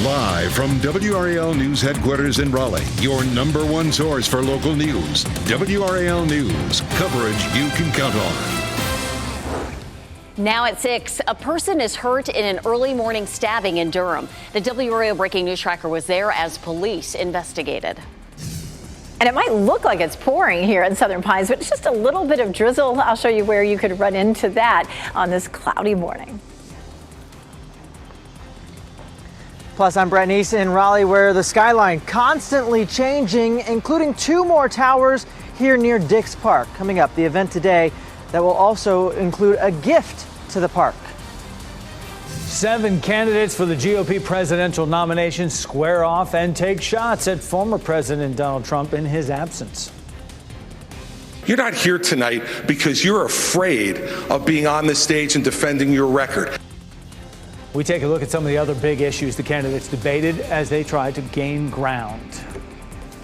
Live from WRAL News Headquarters in Raleigh, your number one source for local news. WRAL News, coverage you can count on. Now at 6, a person is hurt in an early morning stabbing in Durham. The WRAL Breaking News Tracker was there as police investigated. And it might look like it's pouring here in Southern Pines, but it's just a little bit of drizzle. I'll show you where you could run into that on this cloudy morning. Plus, I'm Brett Neese in Raleigh, where the skyline constantly changing, including 2 more towers here near Dix Park. Coming up, the event today that will also include a gift to the park. 7 candidates for the GOP presidential nomination square off and take shots at former President Donald Trump in his absence. You're not here tonight because you're afraid of being on the stage and defending your record. We take a look at some of the other big issues the candidates debated as they tried to gain ground.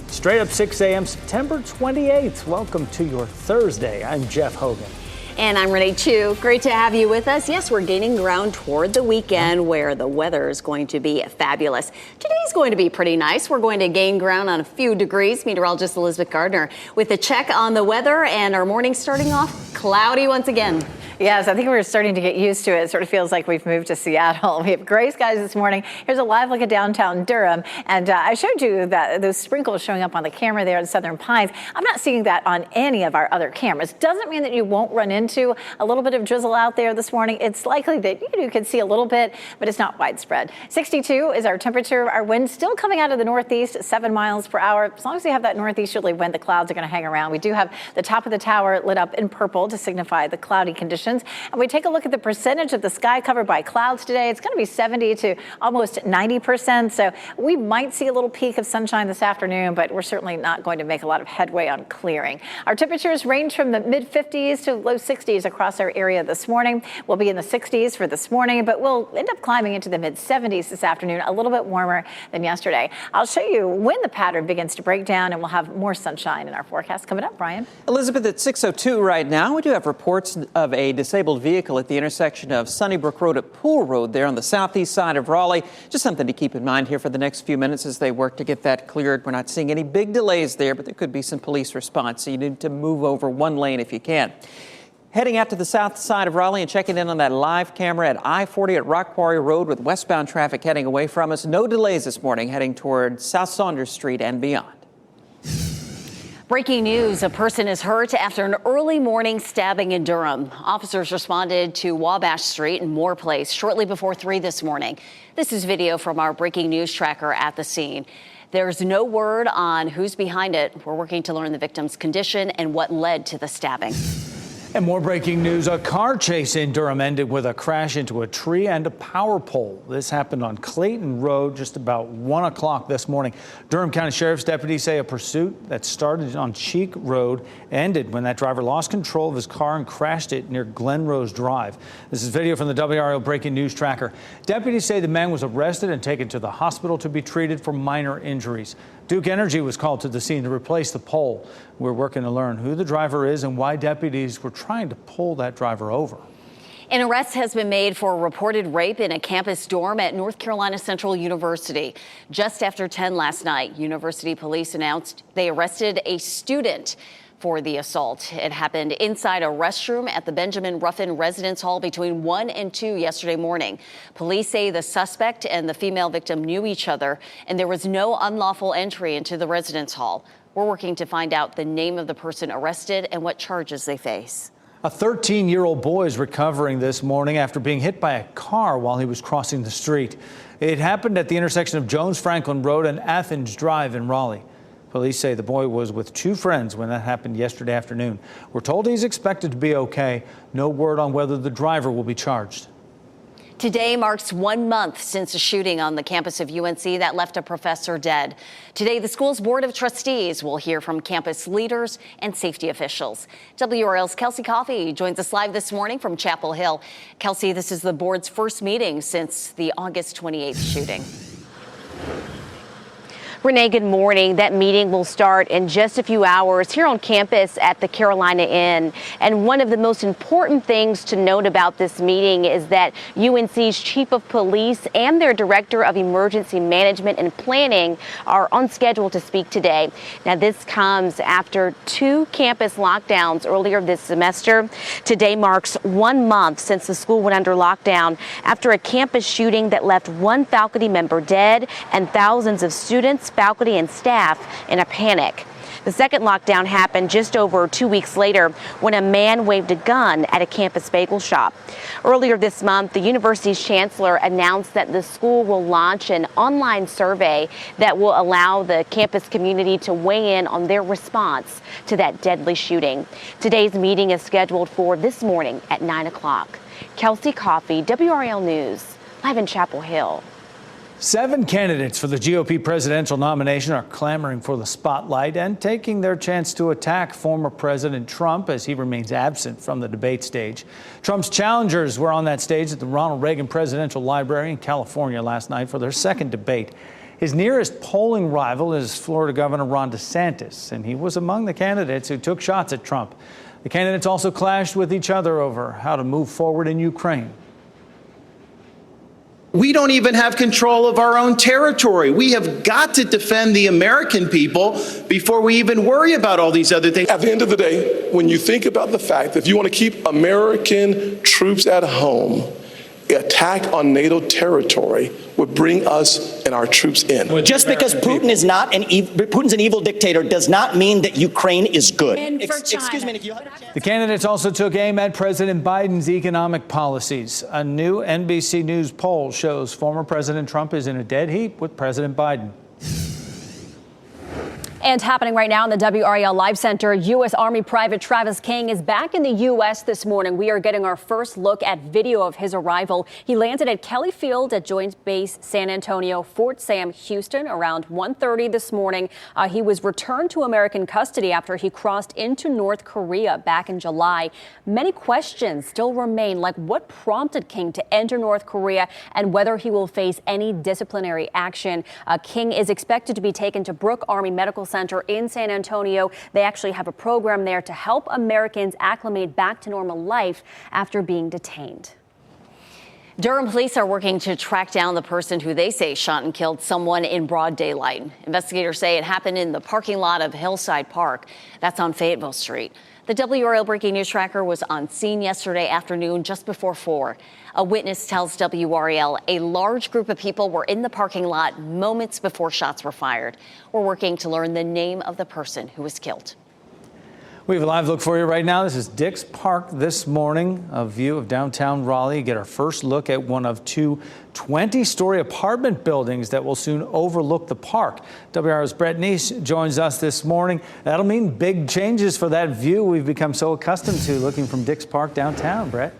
Straight up 6 a.m. September 28th. Welcome to your Thursday. I'm Jeff Hogan. And I'm Renee Chu. Great to have you with us. Yes, we're gaining ground toward the weekend where the weather is going to be fabulous. Today's going to be pretty nice. We're going to gain ground on a few degrees. Meteorologist Elizabeth Gardner with a check on the weather, and our morning starting off cloudy once again. Yes, I think we're starting to get used to it. It sort of feels like we've moved to Seattle. We have gray skies this morning. Here's a live look at downtown Durham. And I showed you that those sprinkles showing up on the camera there in Southern Pines. I'm not seeing that on any of our other cameras. Doesn't mean that you won't run into a little bit of drizzle out there this morning. It's likely that you could see a little bit, but it's not widespread. 62 is our temperature. Our wind still coming out of the northeast, 7 miles per hour. As long as we have that northeasterly wind, the clouds are going to hang around. We do have the top of the tower lit up in purple to signify the cloudy conditions. And we take a look at the percentage of the sky covered by clouds today. It's going to be 70 to almost 90%. So we might see a little peak of sunshine this afternoon, but we're certainly not going to make a lot of headway on clearing. Our temperatures range from the mid 50s to low 60s across our area this morning. We'll be in the 60s for this morning, but we'll end up climbing into the mid 70s this afternoon, a little bit warmer than yesterday. I'll show you when the pattern begins to break down, and we'll have more sunshine in our forecast coming up. Brian. Elizabeth, at 6:02 right now, we do have reports of a disabled vehicle at the intersection of Sunnybrook Road at Pool Road there on the southeast side of Raleigh. Just something to keep in mind here for the next few minutes as they work to get that cleared. We're not seeing any big delays there, but there could be some police response, so you need to move over one lane if you can. Heading out to the south side of Raleigh and checking in on that live camera at I-40 at Rock Quarry Road with westbound traffic heading away from us. No delays this morning heading toward South Saunders Street and beyond. Breaking news, a person is hurt after an early morning stabbing in Durham. Officers responded to Wabash Street and Moore Place shortly before 3 this morning. This is video from our breaking news tracker at the scene. There's no word on who's behind it. We're working to learn the victim's condition and what led to the stabbing. And more breaking news. A car chase in Durham ended with a crash into a tree and a power pole. This happened on Clayton Road just about 1 o'clock this morning. Durham County Sheriff's deputies say a pursuit that started on Cheek Road ended when that driver lost control of his car and crashed it near Glen Rose Drive. This is video from the WRAL Breaking News Tracker. Deputies say the man was arrested and taken to the hospital to be treated for minor injuries. Duke Energy was called to the scene to replace the pole. We're working to learn who the driver is and why deputies were trying to pull that driver over. An arrest has been made for a reported rape in a campus dorm at North Carolina Central University. Just after 10 last night, university police announced they arrested a student for the assault. It happened inside a restroom at the Benjamin Ruffin Residence Hall between 1 and 2 yesterday morning. Police say the suspect and the female victim knew each other, and there was no unlawful entry into the residence hall. We're working to find out the name of the person arrested and what charges they face. A 13-year-old boy is recovering this morning after being hit by a car while he was crossing the street. It happened at the intersection of Jones Franklin Road and Athens Drive in Raleigh. Police say the boy was with 2 friends when that happened yesterday afternoon. We're told he's expected to be okay. No word on whether the driver will be charged. Today marks 1 month since a shooting on the campus of UNC that left a professor dead. Today, the school's Board of Trustees will hear from campus leaders and safety officials. WRAL's Kelsey Coffey joins us live this morning from Chapel Hill. Kelsey, this is the board's first meeting since the August 28th shooting. Renee, good morning. That meeting will start in just a few hours here on campus at the Carolina Inn. And one of the most important things to note about this meeting is that UNC's Chief of Police and their Director of Emergency Management and Planning are on schedule to speak today. Now, this comes after 2 campus lockdowns earlier this semester. Today marks 1 month since the school went under lockdown after a campus shooting that left 1 faculty member dead and thousands of students, faculty, and staff in a panic. The second lockdown happened just over 2 weeks later when a man waved a gun at a campus bagel shop. Earlier this month, the university's chancellor announced that the school will launch an online survey that will allow the campus community to weigh in on their response to that deadly shooting. Today's meeting is scheduled for this morning at 9 o'clock. Kelsey Coffey, WRAL News, live in Chapel Hill. 7 candidates for the GOP presidential nomination are clamoring for the spotlight and taking their chance to attack former President Trump as he remains absent from the debate stage. Trump's challengers were on that stage at the Ronald Reagan Presidential Library in California last night for their second debate. His nearest polling rival is Florida Governor Ron DeSantis, and he was among the candidates who took shots at Trump. The candidates also clashed with each other over how to move forward in Ukraine. We don't even have control of our own territory. We have got to defend the American people before we even worry about all these other things. At the end of the day, when you think about the fact that if you want to keep American troops at home, attack on NATO territory would bring us and our troops in. Just because Putin's an evil dictator does not mean that Ukraine is good. Excuse me, if you The candidates also took aim at President Biden's economic policies. A new NBC News poll shows former President Trump is in a dead heat with President Biden. And happening right now in the WRAL Live Center, U.S. Army Private Travis King is back in the U.S. this morning. We are getting our first look at video of his arrival. He landed at Kelly Field at Joint Base San Antonio, Fort Sam, Houston, around 1:30 this morning. He was returned to American custody after he crossed into North Korea back in July. Many questions still remain, like what prompted King to enter North Korea and whether he will face any disciplinary action. King is expected to be taken to Brooke Army Medical Center in San Antonio. They actually have a program there to help Americans acclimate back to normal life after being detained. Durham police are working to track down the person who they say shot and killed someone in broad daylight. Investigators say it happened in the parking lot of Hillside Park. That's on Fayetteville Street. The WRAL Breaking News Tracker was on scene yesterday afternoon just before 4. A witness tells WRAL a large group of people were in the parking lot moments before shots were fired. We're working to learn the name of the person who was killed. We have a live look for you right now. This is Dix Park this morning, a view of downtown Raleigh. Get our first look at one of 2 20-story apartment buildings that will soon overlook the park. WRAL's Brett Neese joins us this morning. That'll mean big changes for that view we've become so accustomed to looking from Dix Park downtown, Brett.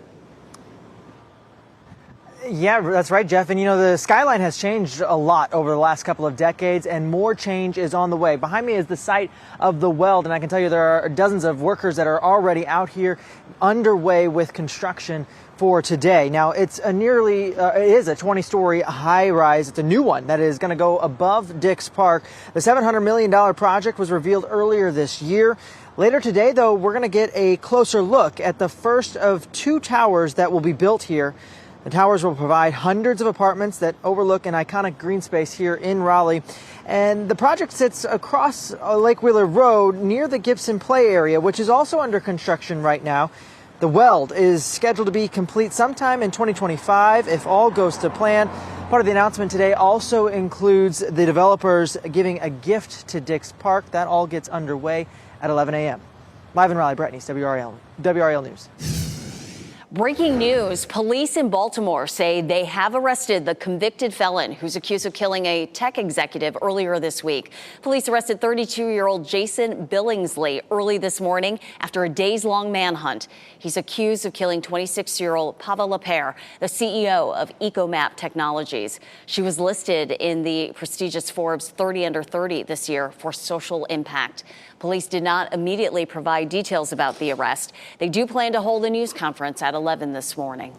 Yeah, that's right, Jeff. And, you know, the skyline has changed a lot over the last couple of decades, and more change is on the way. Behind me is the site of the weld, and I can tell you there are dozens of workers that are already out here underway with construction for today. Now, it's it is a 20-story high-rise. It's a new one that is going to go above Dix Park. The $700 million project was revealed earlier this year. Later today, though, we're going to get a closer look at the first of 2 towers that will be built here. The towers will provide hundreds of apartments that overlook an iconic green space here in Raleigh. And the project sits across Lake Wheeler Road near the Gibson Play area, which is also under construction right now. The weld is scheduled to be complete sometime in 2025 if all goes to plan. Part of the announcement today also includes the developers giving a gift to Dix Park. That all gets underway at 11 a.m. Live in Raleigh, Brett Neese, WRAL News. Breaking news. Police in Baltimore say they have arrested the convicted felon who's accused of killing a tech executive earlier this week. Police arrested 32-year-old Jason Billingsley early this morning after a days-long manhunt. He's accused of killing 26-year-old Pavel Lepere, the CEO of EcoMap Technologies. She was listed in the prestigious Forbes 30 Under 30 this year for social impact. Police did not immediately provide details about the arrest. They do plan to hold a news conference at 11 this morning.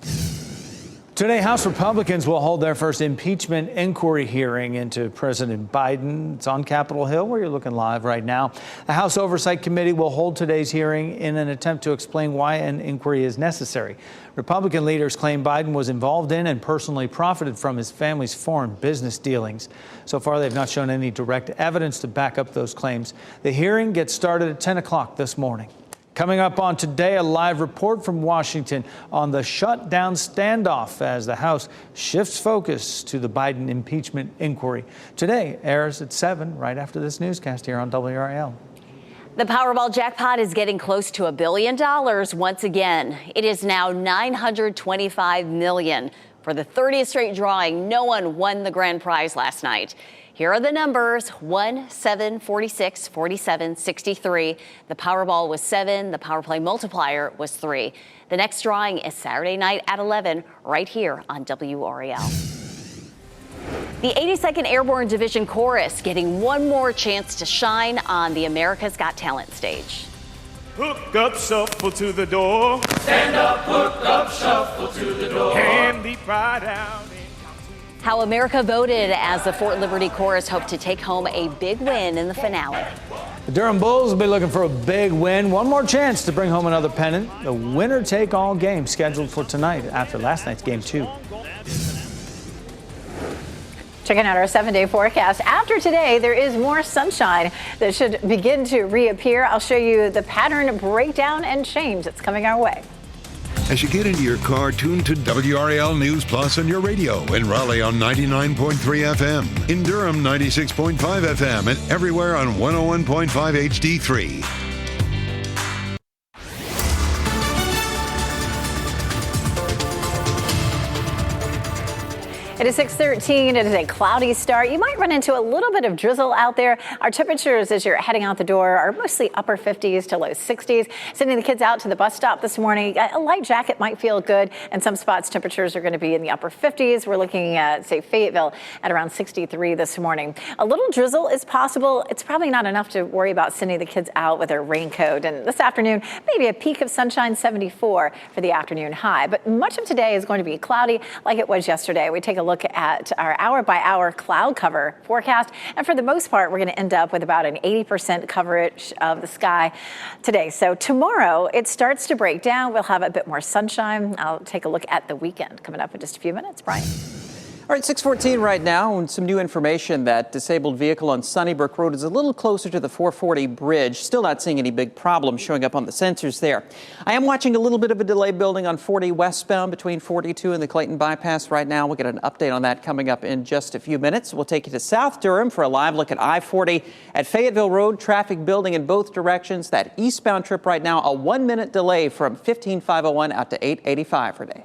Today, House Republicans will hold their first impeachment inquiry hearing into President Biden. It's on Capitol Hill, where you're looking live right now. The House Oversight Committee will hold today's hearing in an attempt to explain why an inquiry is necessary. Republican leaders claim Biden was involved in and personally profited from his family's foreign business dealings. So far, they've not shown any direct evidence to back up those claims. The hearing gets started at 10 o'clock this morning. Coming up on Today, a live report from Washington on the shutdown standoff as the House shifts focus to the Biden impeachment inquiry. Today airs at 7 right after this newscast here on WRAL. The Powerball jackpot is getting close to $1 billion once again. It is now $925 million. For the 30th straight drawing, no one won the grand prize last night. Here are the numbers: 1, 7, 46, 47, 63. The Powerball was 7. The Power Play multiplier was 3. The next drawing is Saturday night at 11, right here on WRAL. The 82nd Airborne Division Chorus getting one more chance to shine on the America's Got Talent stage. Hook up, shuffle to the door. Stand up, hook up, shuffle to the door. Hand the pride out. How America voted as the Fort Liberty Chorus hoped to take home a big win in the finale. The Durham Bulls will be looking for a big win. One more chance to bring home another pennant. The winner-take-all game scheduled for tonight after last night's Game 2. Checking out our 7-day forecast. After today, there is more sunshine that should begin to reappear. I'll show you the pattern breakdown and change that's coming our way. As you get into your car, tune to WRAL News Plus on your radio. In Raleigh on 99.3 FM. In Durham, 96.5 FM. And everywhere on 101.5 HD3. It is 6:13. It is a cloudy start. You might run into a little bit of drizzle out there. Our temperatures as you're heading out the door are mostly upper 50s to low 60s. Sending the kids out to the bus stop this morning. A light jacket might feel good. And some spots temperatures are going to be in the upper 50s. We're looking at, say, Fayetteville at around 63 this morning. A little drizzle is possible. It's probably not enough to worry about sending the kids out with their raincoat. And this afternoon, maybe a peak of sunshine, 74 for the afternoon high. But much of today is going to be cloudy like it was yesterday. We take a look at our hour-by-hour cloud cover forecast. And for the most part, we're going to end up with about an 80% coverage of the sky today. So tomorrow, it starts to break down. We'll have a bit more sunshine. I'll take a look at the weekend coming up in just a few minutes. Brian. All right, 6:14 right now, and some new information. That disabled vehicle on Sunnybrook Road is a little closer to the 440 bridge. Still not seeing any big problems showing up on the sensors there. I am watching a little bit of a delay building on 40 westbound between 42 and the Clayton bypass right now. We'll get an update on that coming up in just a few minutes. We'll take you to South Durham for a live look at I-40 at Fayetteville Road. Traffic building in both directions. That eastbound trip right now, a 1-minute delay from 15501 out to 885 per day.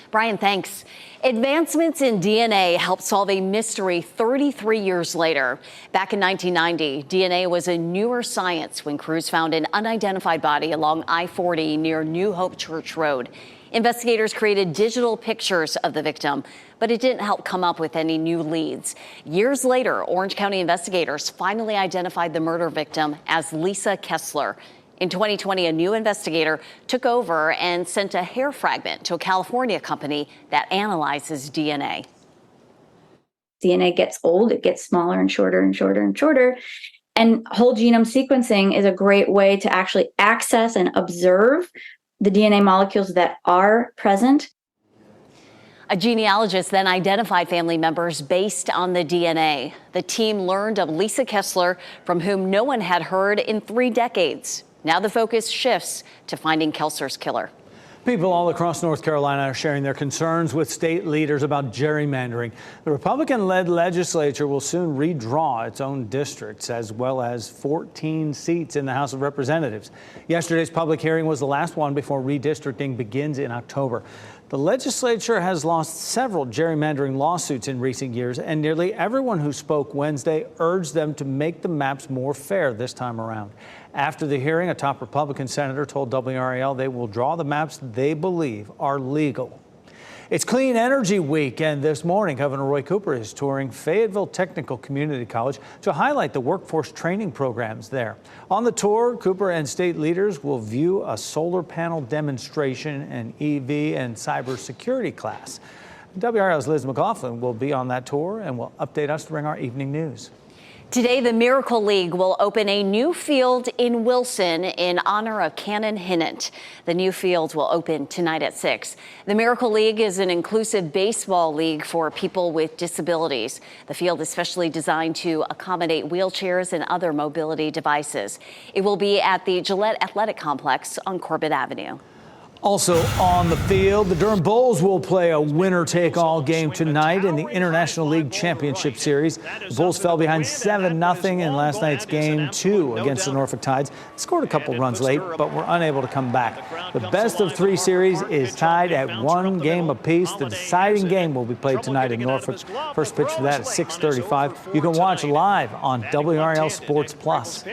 Brian, thanks. Advancements in DNA helped solve a mystery 33 years later. Back in 1990, DNA was a newer science when crews found an unidentified body along I-40 near New Hope Church Road. Investigators created digital pictures of the victim, but it didn't help come up with any new leads. Years later, Orange County investigators finally identified the murder victim as Lisa Kessler. In 2020, a new investigator took over and sent a hair fragment to a California company that analyzes DNA. DNA gets old, it gets smaller and shorter and shorter and shorter. And whole genome sequencing is a great way to actually access and observe the DNA molecules that are present. A genealogist then identified family members based on the DNA. The team learned of Lisa Kessler, from whom no one had heard in 3 decades. Now the focus shifts to finding Kessler's killer. People all across North Carolina are sharing their concerns with state leaders about gerrymandering. The Republican-led legislature will soon redraw its own districts, as well as 14 seats in the House of Representatives. Yesterday's public hearing was the last one before redistricting begins in October. The legislature has lost several gerrymandering lawsuits in recent years, and nearly everyone who spoke Wednesday urged them to make the maps more fair this time around. After the hearing, a top Republican senator told WRAL they will draw the maps they believe are legal. It's Clean Energy Week, and this morning, Governor Roy Cooper is touring Fayetteville Technical Community College to highlight the workforce training programs there. On the tour, Cooper and state leaders will view a solar panel demonstration, an EV and cybersecurity class. WRAL's Liz McLaughlin will be on that tour and will update us during our evening news. Today, the Miracle League will open a new field in Wilson in honor of Canon Hinnant. The new field will open tonight at 6. The Miracle League is an inclusive baseball league for people with disabilities. The field is specially designed to accommodate wheelchairs and other mobility devices. It will be at the Gillette Athletic Complex on Corbett Avenue. Also on the field, the Durham Bulls will play a winner-take-all game tonight in the International League Championship Series. The Bulls fell behind 7-0 in last night's game 2 against the Norfolk Tides. Scored a couple runs late, but were unable to come back. The best-of-3 series is tied at 1 game apiece. The deciding game will be played tonight in Norfolk. First pitch for that at 6:35. You can watch live on WRAL Sports Plus.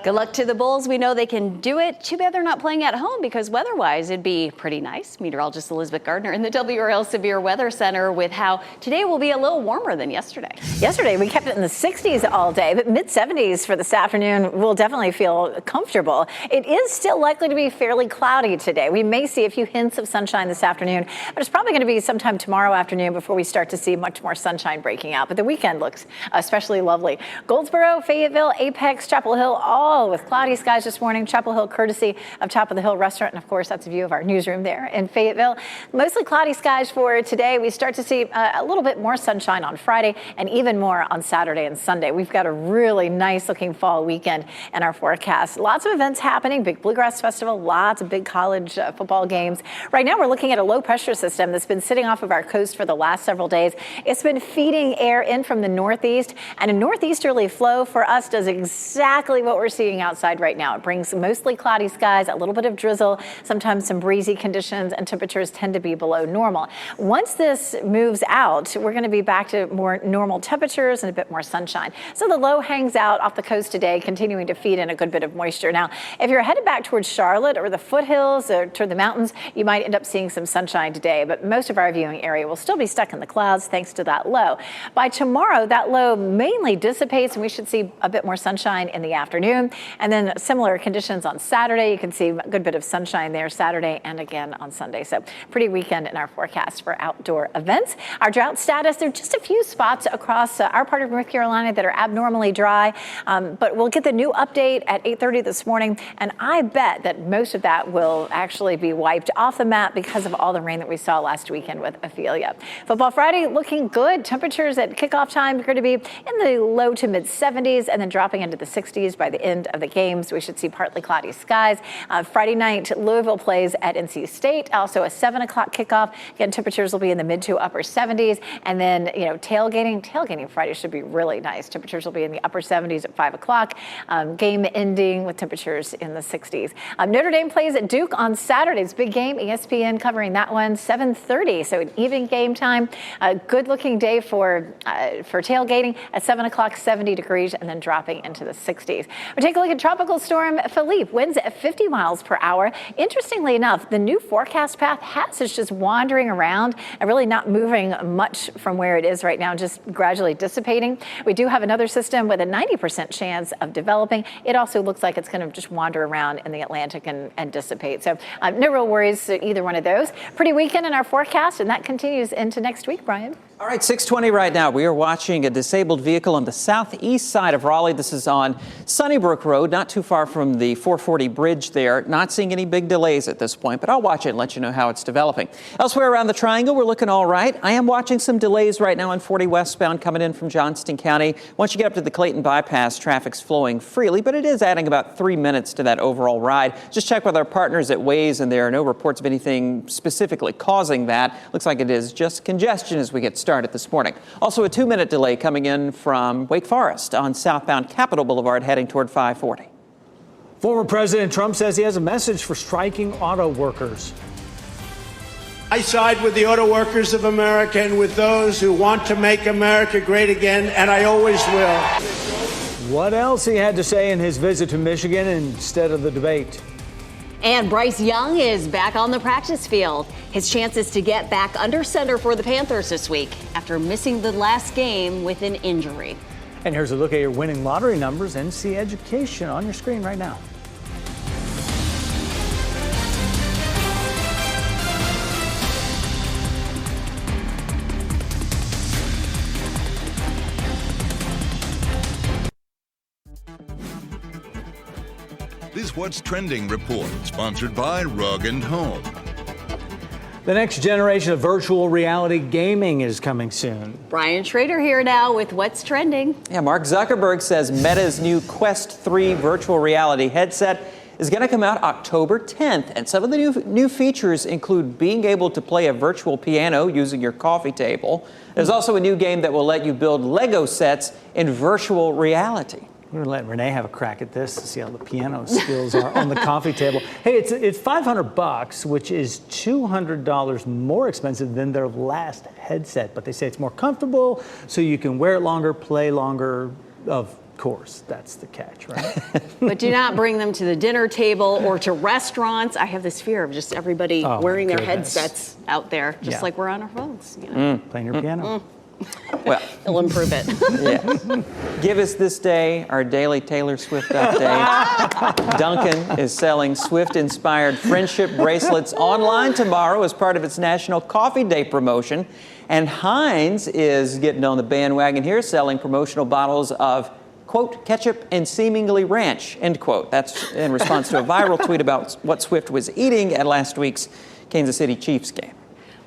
Good luck to the Bulls. We know they can do it. Too bad they're not playing at home because weather-wise it'd be pretty nice. Meteorologist Elizabeth Gardner in the WRAL Severe Weather Center with how today will be a little warmer than yesterday. Yesterday we kept it in the 60s all day, but mid-70s for this afternoon will definitely feel comfortable. It is still likely to be fairly cloudy today. We may see a few hints of sunshine this afternoon, but it's probably going to be sometime tomorrow afternoon before we start to see much more sunshine breaking out. But the weekend looks especially lovely. Goldsboro, Fayetteville, Apex, Chapel Hill, all with cloudy skies this morning. Chapel Hill courtesy of Top of the Hill Restaurant, and of course that's a view of our newsroom there in Fayetteville. Mostly cloudy skies for today. We start to see a little bit more sunshine on Friday and even more on Saturday and Sunday. We've got a really nice looking fall weekend in our forecast. Lots of events happening, big Bluegrass Festival, lots of big college football games. Right now we're looking at a low pressure system that's been sitting off of our coast for the last several days. It's been feeding air in from the northeast, and a northeasterly flow for us does exactly what we're seeing outside right now. It brings mostly cloudy skies, a little bit of drizzle, sometimes some breezy conditions, and temperatures tend to be below normal. Once this moves out, we're going to be back to more normal temperatures and a bit more sunshine. So the low hangs out off the coast today, continuing to feed in a good bit of moisture. Now, if you're headed back towards Charlotte or the foothills or toward the mountains, you might end up seeing some sunshine today, but most of our viewing area will still be stuck in the clouds thanks to that low. By tomorrow, that low mainly dissipates and we should see a bit more sunshine in the afternoon. And then similar conditions on Saturday. You can see a good bit of sunshine there Saturday and again on Sunday. So pretty weekend in our forecast for outdoor events. Our drought status, there are just a few spots across our part of North Carolina that are abnormally dry, but we'll get the new update at 8:30 this morning. And I bet that most of that will actually be wiped off the map because of all the rain that we saw last weekend with Ophelia. Football Friday looking good. Temperatures at kickoff time are going to be in the low to mid 70s and then dropping into the 60s by the end of the games. We should see partly cloudy skies. Friday night, Louisville plays at NC State. Also a 7 o'clock kickoff. Again, temperatures will be in the mid to upper 70s. And then, tailgating Friday should be really nice. Temperatures will be in the upper 70s at 5 o'clock. Game ending with temperatures in the 60s. Notre Dame plays at Duke on Saturday. It's a big game. ESPN covering that one, 7:30. So an even game time. A good looking day for tailgating at 7 o'clock, 70 degrees, and then dropping into the 60s. We take a look at Tropical Storm Philippe, winds at 50 miles per hour. Interestingly enough, the new forecast path has us just wandering around and really not moving much from where it is right now, just gradually dissipating. We do have another system with a 90% chance of developing. It also looks like it's going to just wander around in the Atlantic and dissipate. So no real worries either one of those. Pretty weekend in our forecast, and that continues into next week, Brian. All right, 6:20 right now. We are watching a disabled vehicle on the southeast side of Raleigh. This is on Sunnybrook Road, not too far from the 440 bridge there. Not seeing any big delays at this point, but I'll watch it and let you know how it's developing. Elsewhere around the triangle, we're looking all right. I am watching some delays right now on 40 westbound coming in from Johnston County. Once you get up to the Clayton bypass, traffic's flowing freely, but it is adding about 3 minutes to that overall ride. Just check with our partners at Waze, and there are no reports of anything specifically causing that. Looks like it is just congestion as we get started this morning. Also a 2-minute delay coming in from Wake Forest on southbound Capitol Boulevard heading toward 540. Former President Trump says he has a message for striking auto workers. I side with the auto workers of America and with those who want to make America great again, and I always will. What else he had to say in his visit to Michigan instead of the debate? And Bryce Young is back on the practice field. His chances to get back under center for the Panthers this week after missing the last game with an injury. And here's a look at your winning lottery numbers. NC Education on your screen right now. This What's Trending report, sponsored by Rug & Home. The next generation of virtual reality gaming is coming soon. Brian Schrader here now with What's Trending. Yeah, Mark Zuckerberg says Meta's new Quest 3 virtual reality headset is going to come out October 10th. And some of the new features include being able to play a virtual piano using your coffee table. There's also a new game that will let you build Lego sets in virtual reality. We're going to let Renee have a crack at this to see how the piano skills are on the coffee table. Hey, it's $500, which is $200 more expensive than their last headset. But they say it's more comfortable, so you can wear it longer, play longer. Of course, that's the catch, right? But do not bring them to the dinner table or to restaurants. I have this fear of just everybody wearing their headsets out there, just like we're on our phones. You know? Playing your piano. Well, it'll improve it. Yeah. Give us this day our daily Taylor Swift update. Duncan is selling Swift-inspired friendship bracelets online tomorrow as part of its National Coffee Day promotion. And Heinz is getting on the bandwagon here, selling promotional bottles of, quote, ketchup and seemingly ranch, end quote. That's in response to a viral tweet about what Swift was eating at last week's Kansas City Chiefs game.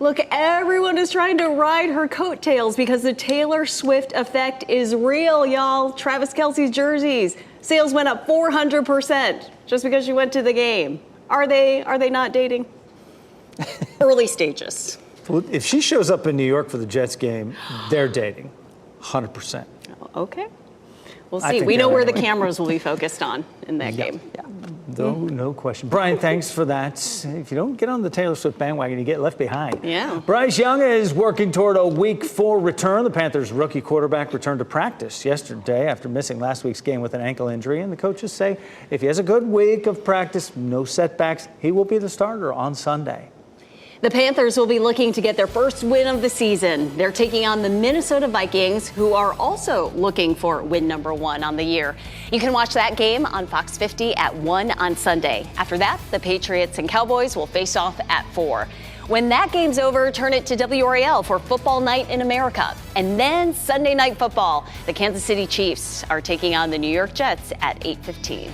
Look, everyone is trying to ride her coattails because the Taylor Swift effect is real, y'all. Travis Kelce's jerseys, sales went up 400% just because she went to the game. Are they not dating? Early stages. Well, if she shows up in New York for the Jets game, they're dating, 100%. Okay. We'll see. We know where the cameras will be focused on in that game. Yeah. No question. Brian, thanks for that. If you don't get on the Taylor Swift bandwagon, you get left behind. Yeah. Bryce Young is working toward a Week 4 return. The Panthers' rookie quarterback returned to practice yesterday after missing last week's game with an ankle injury. And the coaches say if he has a good week of practice, no setbacks, he will be the starter on Sunday. The Panthers will be looking to get their first win of the season. They're taking on the Minnesota Vikings, who are also looking for win number 1 on the year. You can watch that game on Fox 50 at 1 on Sunday. After that, the Patriots and Cowboys will face off at 4. When that game's over, turn it to WRAL for Football Night in America. And then Sunday Night Football. The Kansas City Chiefs are taking on the New York Jets at 8:15.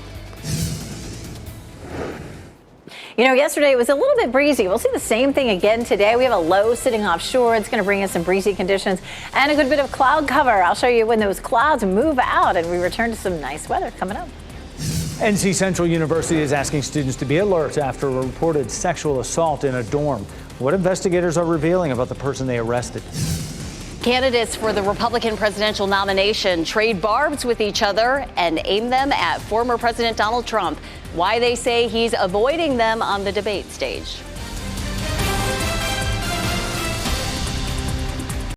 You know, yesterday it was a little bit breezy. We'll see the same thing again today. We have a low sitting offshore. It's going to bring us some breezy conditions and a good bit of cloud cover. I'll show you when those clouds move out and we return to some nice weather coming up. NC Central University is asking students to be alert after a reported sexual assault in a dorm. What investigators are revealing about the person they arrested. Candidates for the Republican presidential nomination trade barbs with each other and aim them at former President Donald Trump. Why they say he's avoiding them on the debate stage.